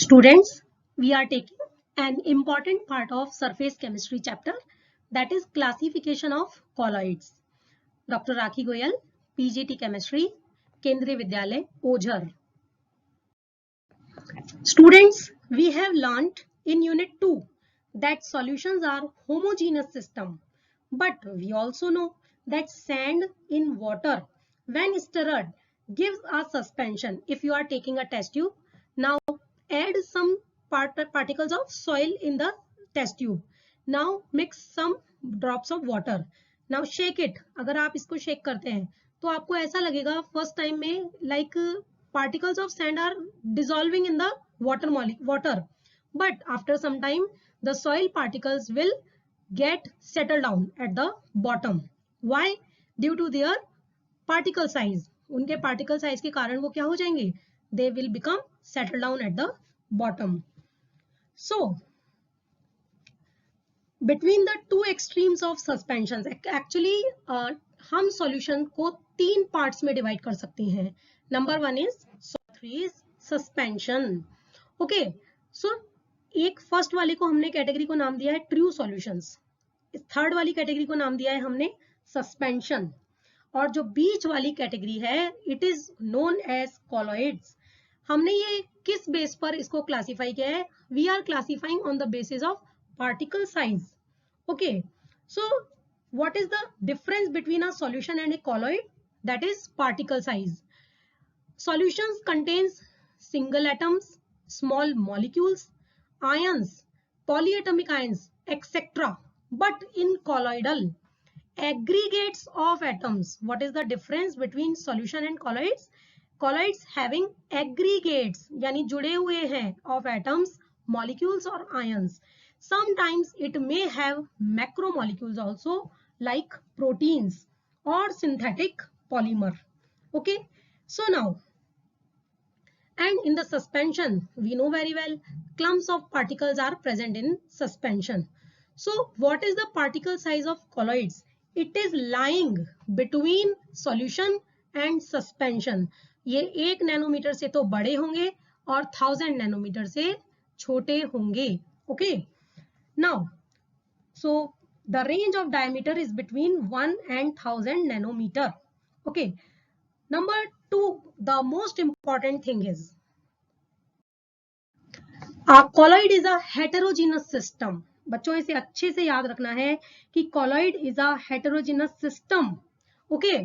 Students, we are taking an important part of surface chemistry chapter, that is classification of colloids. Dr. Rakhi Goyal, PGT Chemistry, Kendriya Vidyalaya, Ojhar. Students, we have learnt in Unit 2 that solutions are homogeneous system, but we also know that sand in water, when stirred, gives a suspension. If you are taking a test tube, now add some particles of soil in the test tube. Now mix some drops of water. Now shake it. अगर आप इसको shake करते हैं तो आपको ऐसा लगेगा first time में like particles of sand are dissolving in the water, but after some time the soil particles will get settled down at the bottom. Why? Due to their particle size. उनके particle size के कारण वो क्या हो जाएंगे? They will become settled down at the bottom. So between the two extremes of suspensions, actually हम solution को तीन parts में divide कर सकते हैं. Number one is suspension. Okay so एक फर्स्ट वाले को हमने कैटेगरी को नाम दिया है ट्रू सॉल्यूशंस, थर्ड वाली कैटेगरी को नाम दिया है हमने सस्पेंशन, और जो बीच वाली कैटेगरी है it is known as colloids. हमने ये किस बेस पर इसको क्लासिफाई किया है? We are classifying on the basis of particle size. Okay so what is the difference between a solution and a colloid? That is particle size. Solutions contains single atoms, small molecules, ions, polyatomic ions, etc. But in colloidal, aggregates of atoms. What is the difference between solution and colloids? Colloids having aggregates, यानी जुड़े हुए हैं of atoms, molecules or ions. Sometimes it may have macromolecules also, like proteins or synthetic polymer. Okay, so now, and in the suspension, we know very well, clumps of particles are present in suspension. So what is the particle size of colloids? It is lying between solution and suspension. ये 1 nanometre से तो बड़े होंगे और 1000 nanometre से छोटे होंगे. Okay, now so the range of diameter is between 1 and 1000 nanometer. Okay, number 2, the most important thing is a colloid is a heterogeneous system. बच्चों इसे अच्छे से याद रखना है कि colloid is a heterogeneous system. Okay,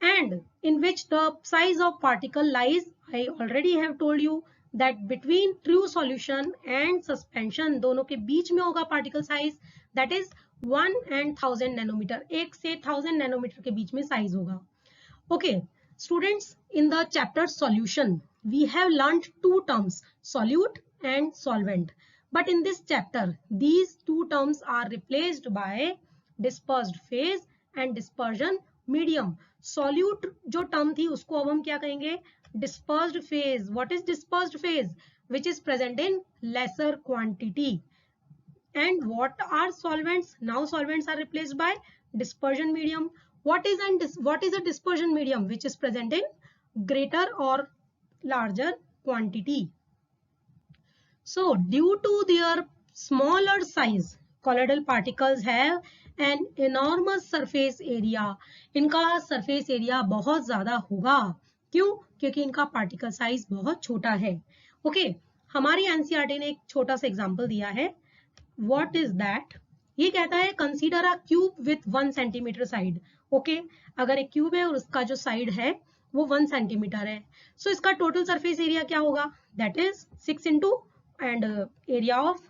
and in which the size of particle lies, I already have told you that between true solution and suspension दोनों के बीच में होगा particle size, that is 1 and 1000 nanometer. 1 से 1000 nanometer के बीच में size होगा. Okay, students, in the chapter solution we have learned two terms, solute and solvent, but in this chapter these two terms are replaced by dispersed phase and dispersion medium. solute जो term थी उसको अब हम क्या कहेंगे? dispersed phase. What is dispersed phase? Which is present in lesser quantity. And what are solvents? Now solvents are replaced by dispersion medium. What is a dispersion medium? Which is present in greater or larger quantity. So due to their smaller size, colloidal particles have an enormous surface area. इनका surface area बहुत ज़्यादा होगा. क्यों? क्योंकि इनका particle size बहुत छोटा है. Okay, हमारी NCERT ने एक छोटा सा example दिया है. What is that? ये कहता है consider a cube with 1 centimeter side. Okay, अगर एक क्यूब है और उसका जो साइड है वो 1 सेंटीमीटर है, सो इसका टोटल सरफेस एरिया क्या होगा? That is 6 into and area of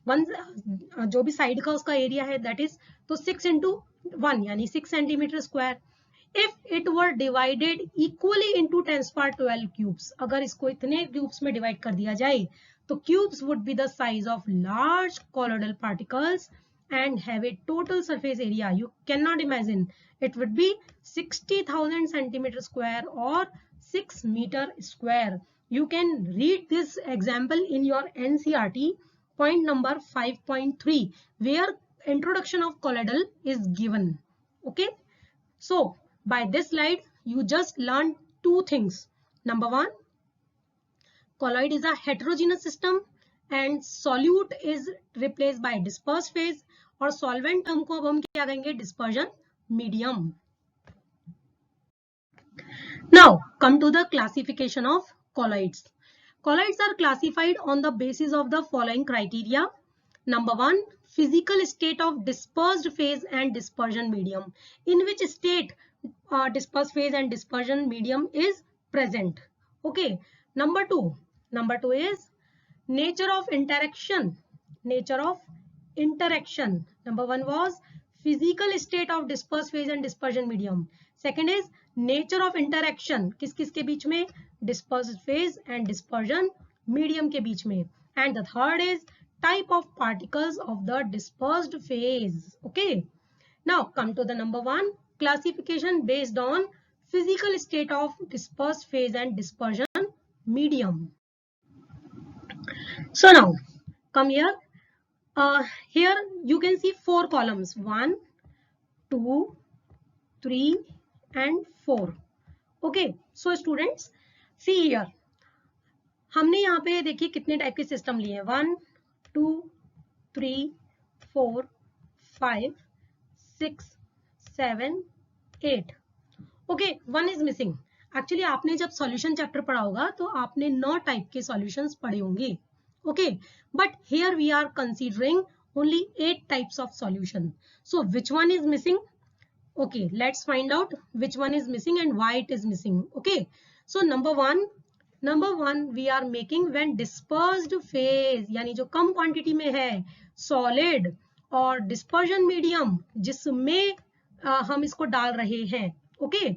1, जो भी साइड का उसका एरिया है दैट इज, तो 6 इंटू 1 यानी 6 centimetre square. If it were divided equally into 10^12 cubes, अगर इसको इतने क्यूब्स में डिवाइड कर दिया जाए तो cubes would be the size of large colloidal particles and have a total surface area. You cannot imagine. It would be 60,000 centimeter square or 6 meter square. You can read this example in your NCERT point number 5.3 where introduction of colloidal is given. Okay, so by this slide you just learned two things. Number one, colloid is a heterogeneous system and solute is replaced by dispersed phase, और solvent term को अब हम क्या कहेंगे, dispersion medium. Now come to the classification of colloids. Colloids are classified on the basis of the following criteria. Number 1, physical state of dispersed phase and dispersion medium. In which state dispersed phase and dispersion medium is present. Okay. Number 2 is nature of interaction. Nature of interaction. Number 1 was physical state of dispersed phase and dispersion medium. Second is nature of interaction. किस किस के बीच में, dispersed phase and dispersion medium के बीच में. And the third is type of particles of the dispersed phase. Okay. Now come to the number 1, classification based on physical state of dispersed phase and dispersion medium. So now come here. Here you can see 4 columns, 1, 2, 3 and 4. Okay. So students, see here. हमने यहाँ पे देखिए कितने type के system लिए हैं, 1, 2, 3, 4, 5, 6, 7, 8. Okay, 1 is missing. Actually आपने जब सॉल्यूशन चैप्टर पढ़ा होगा तो आपने 9 टाइप के सॉल्यूशंस पढ़े होंगे. Okay, but here we are considering only 8 types of solution. So which one is missing? Okay, let's find out which one is missing and why it is missing. Okay, so number one we are making when dispersed phase, यानी जो कम quantity में है, solid और dispersion medium जिसमें हम इसको डाल रहे हैं. Okay,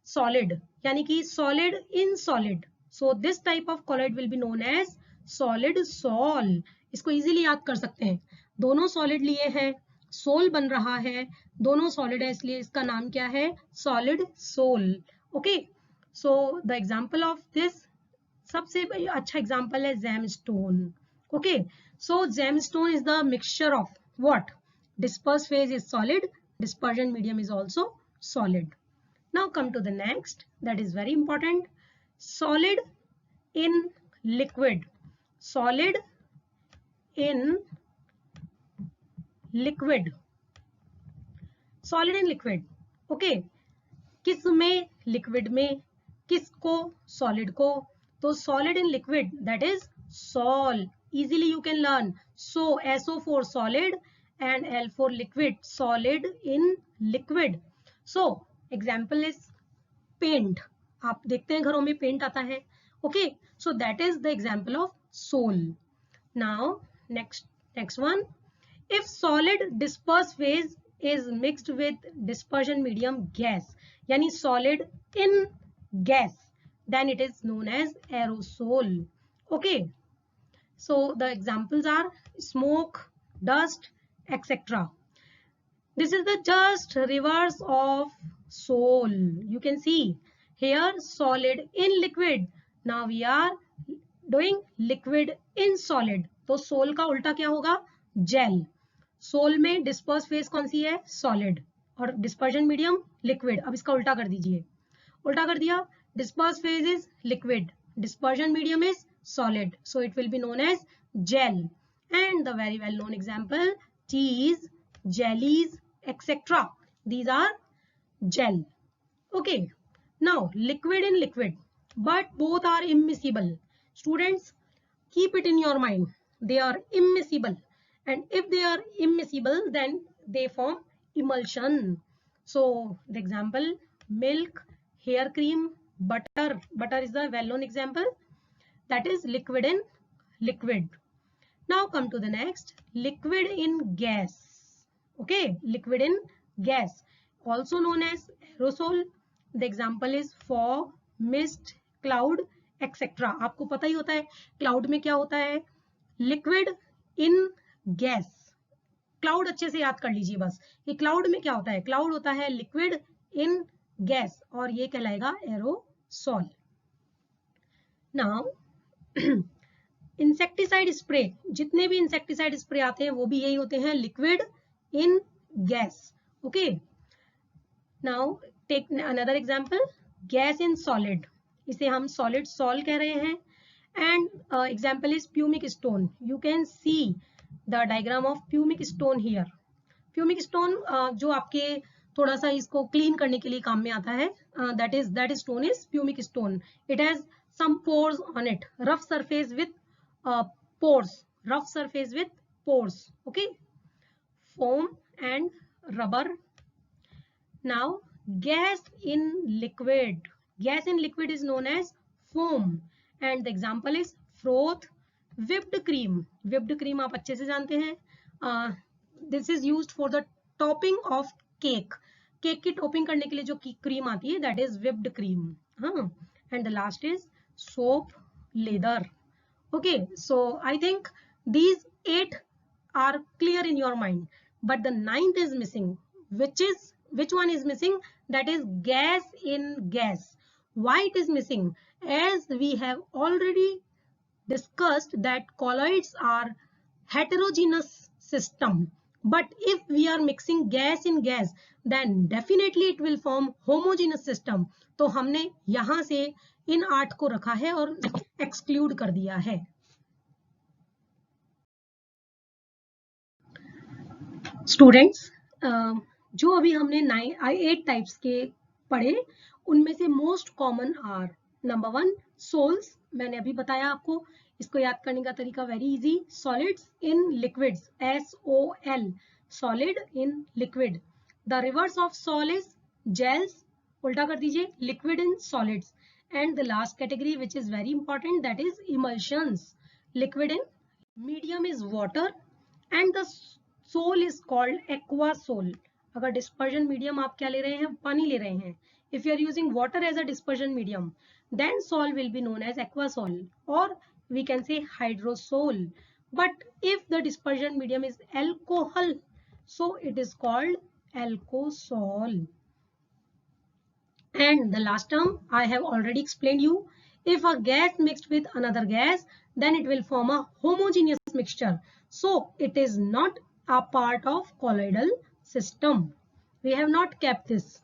solid यानी कि solid in solid. So this type of colloid will be known as solid sol. इसको easily याद कर सकते हैं. दोनों solid लिए हैं, सोल बन रहा है, दोनों सॉलिड है, इसलिए इसका नाम क्या है, solid sol. Okay, so the example of this, सबसे अच्छा एग्जांपल है gemstone. Okay, so gemstone is the mixture of what, dispersed phase is solid, dispersion medium is also solid. Now come to the next, that is very important, solid in liquid. Solid in liquid. Solid in liquid. Okay, किस में, liquid में, किसको, solid को. तो solid in liquid that is sol. Easily you can learn. So SO4 solid and L4 liquid. Solid in liquid. So example is paint. आप देखते हैं घरों में पेंट आता है. Okay, so that is the example of sol. Now next one, if solid dispersed phase is mixed with dispersion medium gas, yani solid in gas, then it is known as aerosol. Okay, so the examples are smoke, dust, etc. This is the just reverse of sol. You can see here solid in liquid. Now we are doing liquid in solid. तो soul का उल्टा क्या होगा, jail. Soul में disperse phase कौन सी है, solid, और dispersion medium liquid. अब इसका उल्टा कर दीजिए, उल्टा कर दिया, disperse phase is liquid, dispersion medium is solid, so it will be known as gel. And the very well known example, cheese, jellies, etcetera, these are gel. Okay, now liquid in liquid, but both are immiscible. Students, keep it in your mind, they are immiscible. And if they are immiscible, then they form emulsion. So the example, milk, hair cream, butter. Butter is the well-known example. That is liquid in liquid. Now come to the next, liquid in gas. Okay, liquid in gas, also known as aerosol. The example is fog, mist, cloud, etc. आपको पता ही होता है cloud में क्या होता है, liquid in gas. Cloud अच्छे से याद कर लीजिए बस, ये क्लाउड में क्या होता है, क्लाउड होता है लिक्विड इन गैस, और ये कहलाएगा एरोसॉल. नाउ इंसेक्टिसाइड स्प्रे, जितने भी इंसेक्टिसाइड स्प्रे आते हैं वो भी यही होते हैं, liquid in gas. Okay, now take another example, gas in solid, इसे हम सॉलिड सॉल कह रहे हैं. and example is pumic stone. You can see the diagram of pumic stone here. Pumic stone जो आपके थोड़ा सा इसको क्लीन करने के लिए काम में आता है, that stone is pumic stone. It has some pores on it, rough surface with pores, okay. Foam and rubber. Now gas in liquid is known as foam, and the example is froth, whipped cream आप अच्छे से जानते हैं. This is used for the topping of cake की topping करने के लिए जो क्रीम आती है, that is whipped cream. And the last is soap, leather. Okay, so I think these 8 are clear in your mind, but the 9th is missing. Which one is missing? That is gas in gas. Why it is missing? As we have already discussed that colloids are heterogeneous system, but if we are mixing gas in gas, then definitely it will form homogeneous system. तो हमने यहां से इन 8 को रखा है और exclude कर दिया है. स्टूडेंट्स, जो अभी हमने 8 टाइप्स के पढ़े, उनमें से most common are number 1 sols. मैंने अभी बताया आपको, इसको याद करने का तरीका very easy. Solids in liquids, SOL, solid in liquid. The reverse of sol is gels, उल्टा कर दीजिए, liquid in solids. And the last category which is very important, that is emulsions, liquid in medium is water and the sol is called aqua sol. अगर dispersion medium आप क्या ले रहे हैं, पानी ले रहे हैं, if you are using water as a dispersion medium, then sol will be known as aquasol, or we can say hydrosol. But if the dispersion medium is alcohol, so it is called alkosol. And the last term I have already explained you. If a gas mixed with another gas, then it will form a homogeneous mixture. So it is not a part of colloidal system. We have not kept this.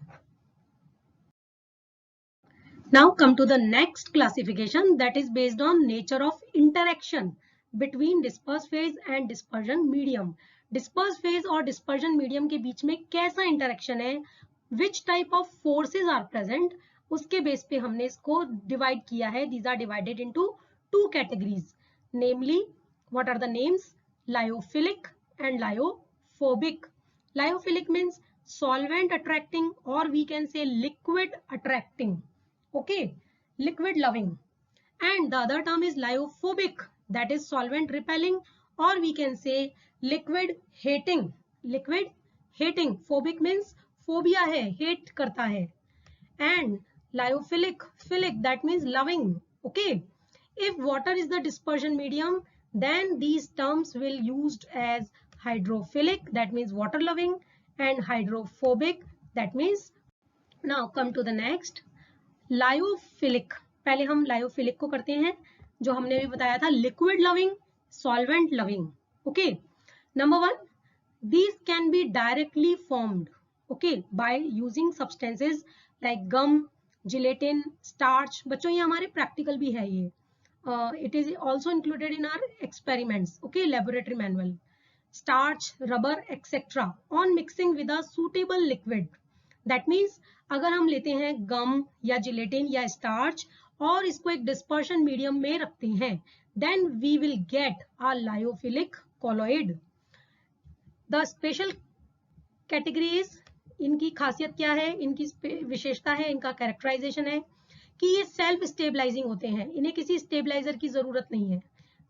Now come to the next classification, that is based on nature of interaction between disperse phase and dispersion medium. Disperse phase और dispersion medium के बीच में कैसा interaction है, which type of forces are present, उसके base पे हमने इसको divide किया है. These are divided into 2 categories, namely what are the names? Lyophilic and lyophobic. Lyophilic means solvent attracting, or we can say liquid attracting. Okay, liquid loving. And the other term is lyophobic, that is solvent repelling, or we can say liquid hating. Liquid hating, phobic means phobia hai, hate karta hai. And lyophilic, philic, that means loving. Okay, if water is the dispersion medium, then these terms will used as hydrophilic, that means water loving, and hydrophobic, that means. Now come to the next, lyophilic. पहले हम lyophilic को करते हैं, जो हमने भी बताया था, liquid loving, solvent loving. Okay, number 1, these can be directly formed, okay, by using substances like gum, gelatin, starch. बच्चों ये हमारे प्रैक्टिकल भी है ये. It is also included in our experiments, okay, laboratory manual. Starch, rubber, etc. on mixing with a suitable liquid. That means अगर हम लेते हैं गम या जिलेटिन या स्टार्च और इसको एक डिस्पर्शन मीडियम में रखते हैं, then we will get a lyophilic colloid. The special category is, इनकी खासियत क्या है, इनकी विशेषता है, इनका कैरेक्टराइजेशन है कि ये सेल्फ स्टेबलाइजिंग होते हैं, इन्हें किसी स्टेबलाइजर की जरूरत नहीं है.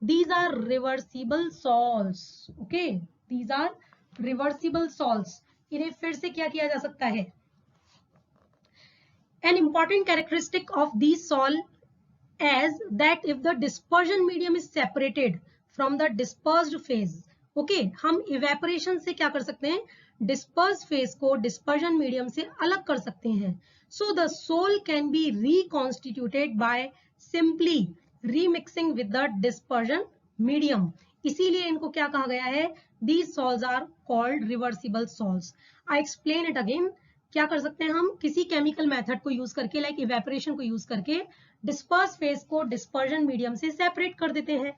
These are reversible salts. Okay, these are reversible salts. इन्हें फिर से क्या किया जा सकता है. An important characteristic of these salt is that if the dispersion medium is separated from the dispersed phase, okay, हम evaporation से क्या कर सकते हैं, dispersed phase को dispersion medium से अलग कर सकते हैं. So the salt can be reconstituted by simply remixing with the dispersion medium. इसीलिए इनको क्या कहा गया है, these salts are called reversible salts. I explain it again. क्या कर सकते हैं हम, किसी केमिकल मेथड को यूज करके, लाइक इवेपोरेशन को यूज करके डिस्पर्स फेज को डिस्पर्जन मीडियम से सेपरेट कर देते हैं.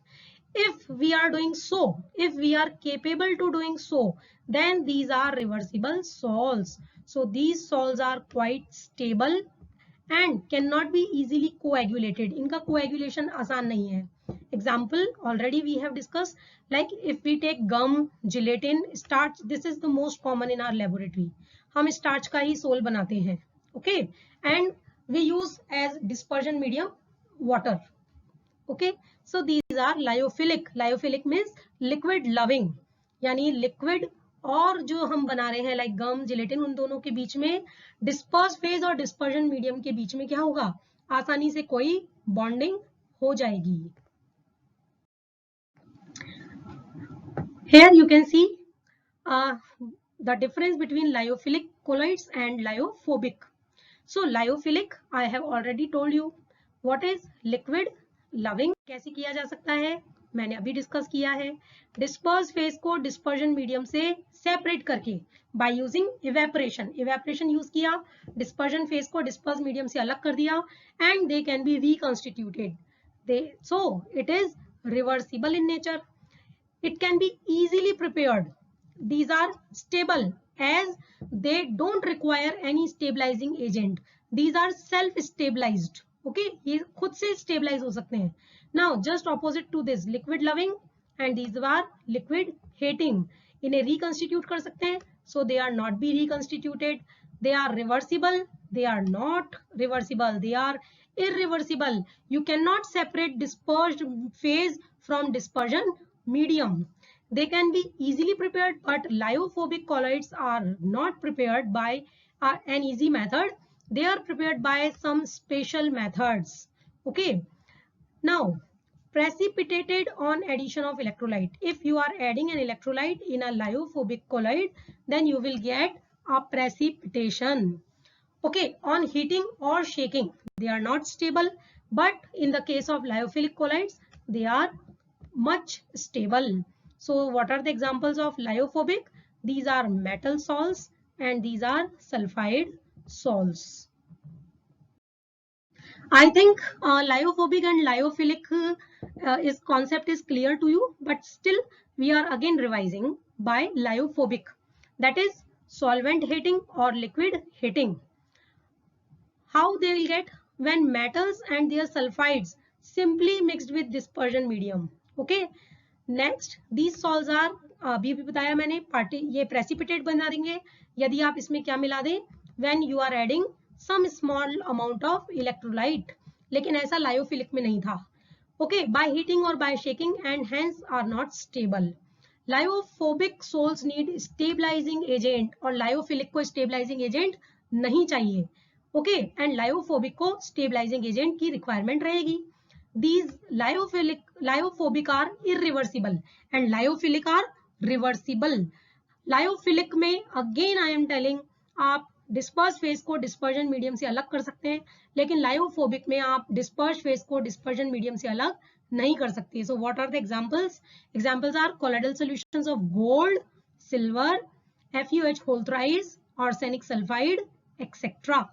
If we are doing so, if we are capable to doing so, then these are reversible sols. So these sols are quite stable and cannot be easily coagulated. इनका coagulation आसान नहीं है. Example already we have discussed, like if we take gum, gelatin, starch, this is the most common in our laboratory. हम starch का ही soul बनाते हैं. Okay, and we use as dispersion medium water. Okay, so these are lyophilic. Lyophilic means liquid loving, यानी liquid और जो हम बना रहे हैं लाइक गम, जिलेटिन, उन दोनों के बीच में डिस्पर्स फेज और डिस्पर्जन मीडियम के बीच में क्या होगा, आसानी से कोई बॉन्डिंग हो जाएगी. Here you can see the difference between lyophilic colloids and lyophobic. So lyophilic I have already told you. What is liquid loving? कैसे किया जा सकता है, मैंने अभी डिस्कस किया है. डिस्पर्स फेज को डिस्पर्जन मीडियम से सेपरेट करके by using evaporation. Evaporation use किया, डिस्पर्जन फेज को डिस्पर्स मीडियम से अलग कर दिया, and they can be reconstituted. So it is reversible in nature. It can be easily prepared. These are stable as they don't require any stabilizing agent. These are self-stabilized. Okay, ये खुद से stabilize हो सकते हैं. Now, just opposite to this, liquid loving and these are liquid hating. इन्हें reconstitute कर सकते हैं, so they are not be reconstituted. They are reversible. They are not reversible. They are irreversible. You cannot separate dispersed phase from dispersion medium. They can be easily prepared, but lyophobic colloids are not prepared by an easy method. They are prepared by some special methods. Okay, now precipitated on addition of electrolyte. If you are adding an electrolyte in a lyophobic colloid, then you will get a precipitation. Okay, on heating or shaking, they are not stable, but in the case of lyophilic colloids, they are much stable. So what are the examples of lyophobic? These are metal sols and these are sulfide sols. I think lyophobic and lyophilic concept is clear to you, but still we are again revising by lyophobic, that is solvent heating or liquid heating. How they will get? When metals and their sulfides simply mixed with dispersion medium. Okay, next these sols are अभी भी बताया मैंने, ये precipitate बना देंगे यदि आप इसमें क्या मिला दें, when you are adding some small amount of electrolyte. लेकिन ऐसा lyophilic में नहीं था. Okay, by heating or by shaking and hence are not stable. Lyophobic sols need stabilizing agent और lyophilic को stabilizing agent नहीं चाहिए. Okay, and lyophobic को stabilizing agent की requirement रहेगी. These lyophobic are irreversible and lyophilic are reversible. Lyophilic में again I am telling, आप disperse phase को dispersion medium से अलग कर सकते हैं, लेकिन lyophobic में आप disperse phase को dispersion medium से अलग नहीं कर सकते. So what are the examples? Examples are colloidal solutions of gold, silver, FeOH whole thrice, arsenic sulfide, etc.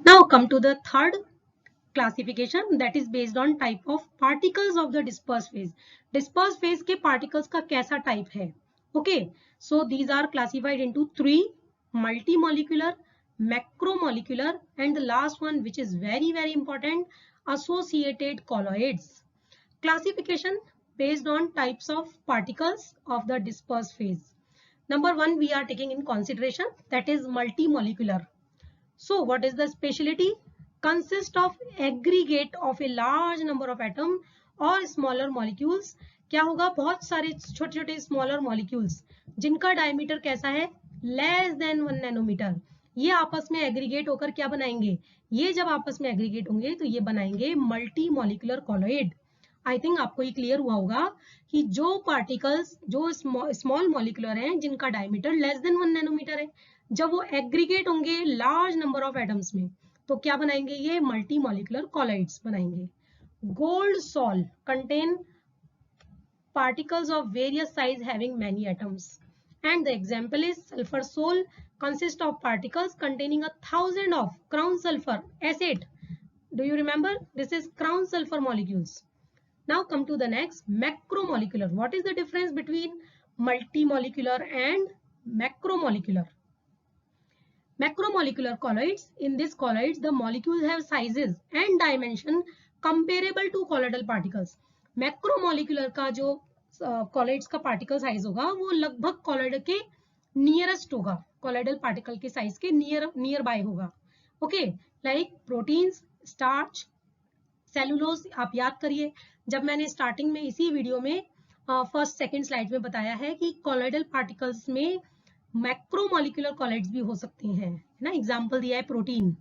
Now come to the third classification, that is based on type of particles of the dispersed phase. Dispersed phase के particles का कैसा type है? Okay, so these are classified into three: multimolecular, macromolecular, and the last one, which is very important, associated colloids. Classification based on types of particles of the dispersed phase. Number one we are taking in consideration, that is multimolecular. So what is the speciality? Consist of aggregate of a large number of atom or smaller molecules. क्या होगा? बहुत सारे छोटे छोटे smaller molecules जिनका diameter कैसा है? less than 1 nanometer. ये आपस में aggregate होकर क्या बनाएंगे? ये जब आपस में aggregate होंगे तो ये बनाएंगे multimolecular colloid. I think आपको ये clear हुआ होगा कि जो particles जो small molecular हैं जिनका diameter less than 1 nanometer है, जब वो aggregate होंगे large number of atoms में, तो क्या बनाएंगे? ये multimolecular colloids बनाएंगे. Gold sol contain particles of various size having many atoms, and the example is sulfur sol consist of particles containing 1,000 of crown sulfur acid. Do you remember? This is crown sulfur molecules. Now come to the next, macromolecular. What is the difference between multimolecular and macromolecular? Macromolecular colloids. In these colloids, the molecules have sizes and dimension comparable to colloidal particles. Macromolecular का जो colloids का particle size होगा वो लगभग colloid के nearest होगा, colloidal particle के size के nearby होगा. Okay, like proteins, starch, cellulose. आप याद करिए जब मैंने स्टार्टिंग में इसी वीडियो में फर्स्ट सेकंड स्लाइड में बताया है कि colloidal particles में मैक्रोमोलिकुलर कॉलॉइड्स भी हो सकते हैं, है ना. एग्जांपल दिया है protein,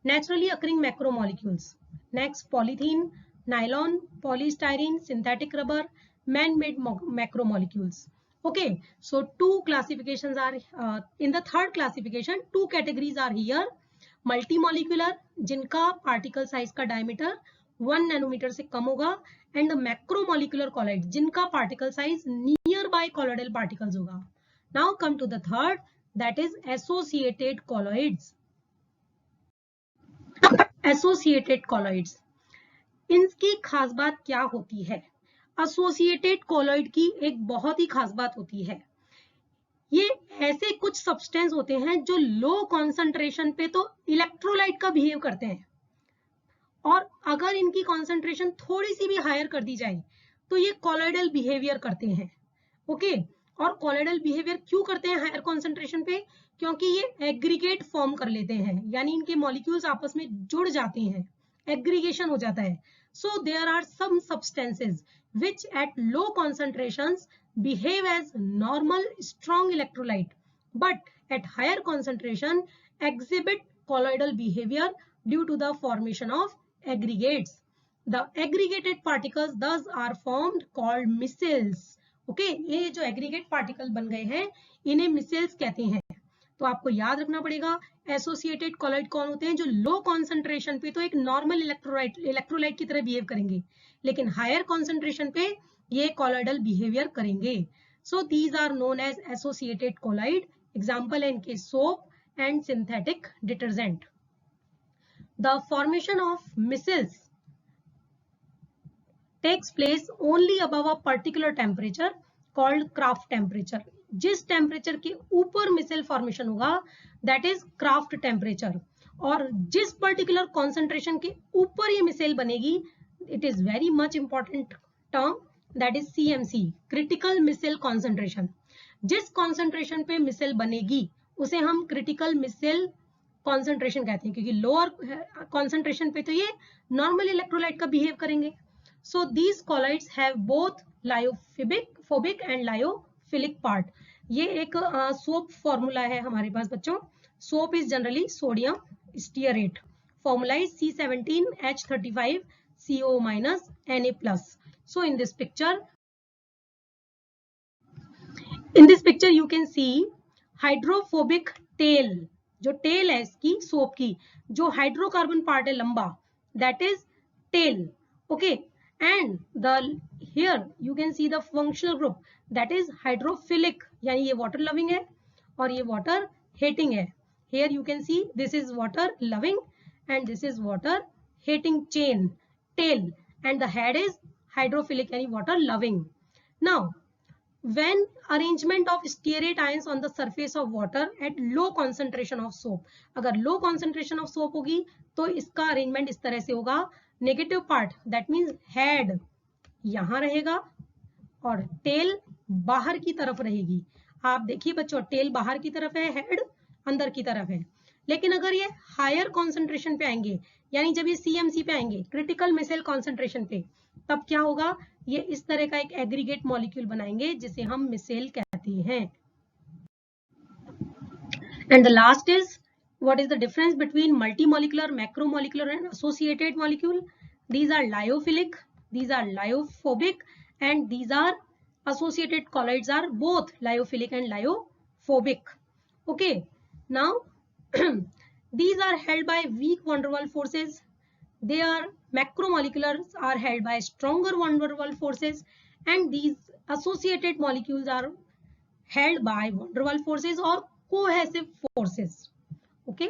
naturally occurring macromolecules. Next polythene, nylon, polystyrene, synthetic rubber, man made macromolecules. Okay, so two classifications are in the third classification. Two categories are here. Multimolecular, जिनका पार्टिकल साइज का डायमीटर 1 नैनोमीटर से कम होगा, and the macromolecular colloid, जिनका particle size nearby colloidal particles होगा. Now come to the third, that is associated colloids. Associated colloids. इनकी खास बात क्या होती है? Associated colloid की एक बहुत ही खास बात होती है, ये ऐसे कुछ सब्सटेंस होते हैं जो लो कॉन्सेंट्रेशन पे तो इलेक्ट्रोलाइट का बिहेव करते हैं, और अगर इनकी कॉन्सेंट्रेशन थोड़ी सी भी हायर कर दी जाए तो ये कॉलॉइडल बिहेवियर करते हैं. ओके, और कॉलॉइडल बिहेवियर क्यों करते हैं हायर कॉन्सेंट्रेशन पे? क्योंकि ये एग्रीगेट फॉर्म कर लेते हैं, यानी इनके मॉलिक्यूल्स आपस में जुड़ जाते हैं, एग्रीगेशन हो जाता है. So there are some substances which at low concentrations behave as normal strong electrolyte, but at higher concentration exhibit colloidal behavior due to the formation of aggregates. The aggregated particles thus are formed called micelles. Okay, ये जो aggregate particle बन गए हैं इन्हें micelles कहते हैं. तो आपको याद रखना पड़ेगा एसोसिएटेड कॉलॉइड कौन होते हैं? जो लो कॉन्सेंट्रेशन पे तो एक नॉर्मल इलेक्ट्रोलाइट की तरह बिहेव करेंगे, लेकिन हायर कॉन्सेंट्रेशन पे ये कॉलॉइडल बिहेवियर करेंगे. So these are known as associated colloid. Example है इनके soap and synthetic detergent. The formation of micelles takes place only above a particular temperature called Kraft temperature. जिस temperature के ऊपर micelle formation होगा that is Kraft temperature, और जिस particular concentration के ऊपर ये मिसेल बनेगी, it is very much important term, that is CMC, critical missile concentration. जिस कॉन्सेंट्रेशन पे मिसेल बनेगी उसे हम क्रिटिकल मिसेल कॉन्सेंट्रेशन कहते हैं, क्योंकि लोअर कॉन्सेंट्रेशन पे तो ये नॉर्मल इलेक्ट्रोलाइट का बिहेव करेंगे. So these colloids have both lyophobic and lyophilic part. ये एक सोप फॉर्मूला है हमारे पास बच्चों. Soap is generally sodium stearate. Formula is C17H35CO- Na+. So in this picture you can see hydrophobic tail. जो tell है इसकी soap की, जो हाइड्रोकार्बन पार्ट है लंबा, that is tail. Okay. And here you can see the functional group, that is hydrophilic, यानी ये water loving है और ये water hating है. Here you can see this is water loving and this is water hating chain, tail, and the head is hydrophilic यानी water loving. Now when arrangement of stearate ions on the surface of water at low concentration of soap, अगर low concentration of soap होगी तो इसका arrangement इस तरह से होगा. Negative part that means head यहां रहेगा और टेल बाहर की तरफ रहेगी. आप देखिए बच्चों, टेल बाहर की तरफ है, हेड अंदर की तरफ है. लेकिन अगर ये हायर कॉन्सेंट्रेशन पे आएंगे, यानी जब ये CMC पे आएंगे, क्रिटिकल मिसेल कॉन्सेंट्रेशन पे, तब क्या होगा? ये इस तरह का एक एग्रीगेट मॉलिक्यूल बनाएंगे जिसे हम मिसेल कहते हैं. And the last is, what is the difference between multimolecular, macromolecular and associated molecule? These are lyophilic, these are lyophobic, and these are associated colloids are both lyophilic and lyophobic. Okay, now these are held by weak van der Waals forces. They are macromoleculars are held by stronger van der Waals forces, and these associated molecules are held by van der Waals forces or cohesive forces. Okay,